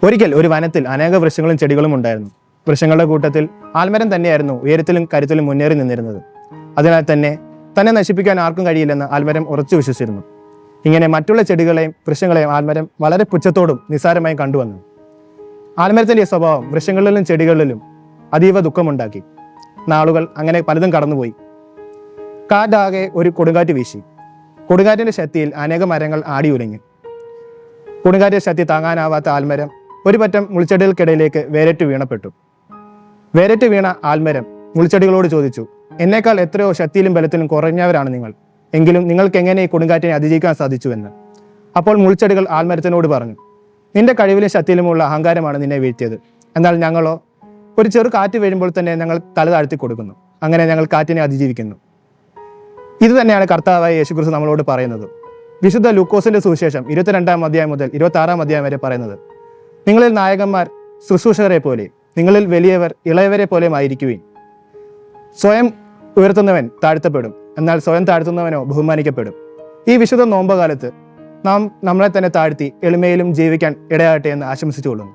ഒരിക്കൽ ഒരു വനത്തിൽ അനേക വൃക്ഷങ്ങളും ചെടികളും ഉണ്ടായിരുന്നു. വൃക്ഷങ്ങളുടെ കൂട്ടത്തിൽ ആൽമരം തന്നെയായിരുന്നു ഉയരത്തിലും കരുത്തിലും മുന്നേറി നിന്നിരുന്നത്. അതിനാൽ തന്നെ നശിപ്പിക്കാൻ ആർക്കും കഴിയില്ലെന്ന് ആൽമരം ഉറച്ചു വിശ്വസിച്ചിരുന്നു. ഇങ്ങനെ മറ്റുള്ള ചെടികളെയും വൃക്ഷങ്ങളെയും ആൽമരം വളരെ പുച്ഛത്തോടും നിസ്സാരമായും കണ്ടുവന്നു. ആൽമരത്തിന്റെ സ്വഭാവം വൃക്ഷങ്ങളിലും ചെടികളിലും അതീവ ദുഃഖമുണ്ടാക്കി. നാളുകൾ അങ്ങനെ പലതും കടന്നുപോയി. കാറ്റാകെ ഒരു കൊടുങ്കാറ്റ് വീശി. കൊടുങ്കാറ്റിന്റെ ശക്തിയിൽ അനേക മരങ്ങൾ ആടിയുലഞ്ഞു. കൊടുങ്കാറ്റിന്റെ ശക്തി താങ്ങാനാവാത്ത ആൽമരം ഒരു പറ്റം മുൾച്ചെടികൾക്കിടയിലേക്ക് വേരറ്റ് വീണപ്പെട്ടു. വേരറ്റ് വീണ ആൽമരം മുൾച്ചെടികളോട് ചോദിച്ചു, എന്നേക്കാൾ എത്രയോ ശക്തിയിലും ബലത്തിലും കുറഞ്ഞവരാണ് നിങ്ങൾ, എങ്കിലും നിങ്ങൾക്ക് എങ്ങനെ ഈ കൊടുങ്കാറ്റിനെ അതിജീവിക്കാൻ സാധിച്ചുവെന്ന്. അപ്പോൾ മുൾച്ചെടികൾ ആൽമരത്തിനോട് പറഞ്ഞു, നിന്റെ കഴിവിലും ശക്തിയിലുമുള്ള അഹങ്കാരമാണ് നിന്നെ വീഴ്ത്തിയത്. എന്നാൽ ഞങ്ങളോ ഒരു ചെറു കാറ്റ് വീഴുമ്പോൾ തന്നെ ഞങ്ങൾ തല താഴ്ത്തി കൊടുക്കുന്നു. അങ്ങനെ ഞങ്ങൾ കാറ്റിനെ അതിജീവിക്കുന്നു. ഇത് തന്നെയാണ് കർത്താവായ യേശുക്രിസ്തു നമ്മളോട് പറയുന്നത്. വിശുദ്ധ ലൂക്കോസിന്റെ സുവിശേഷം 22-ാം അധ്യായം മുതൽ 26-ാം അധ്യായം വരെ പറയുന്നത്, നിങ്ങളിൽ നായകന്മാർ ശുശ്രൂഷകരെ പോലെ, നിങ്ങളിൽ വലിയവർ ഇളയവരെ പോലെയും ആയിരിക്കുവിൻ. സ്വയം ഉയർത്തുന്നവൻ താഴ്ത്തപ്പെടും, എന്നാൽ സ്വയം താഴ്ത്തുന്നവനോ ബഹുമാനിക്കപ്പെടും. ഈ വിശുദ്ധ നോമ്പുകാലത്ത് നാം നമ്മളെ തന്നെ താഴ്ത്തി എളിമയിലും ജീവിക്കാൻ ഇടയാകട്ടെ എന്ന് ആശംസിച്ചുകൊള്ളുന്നു.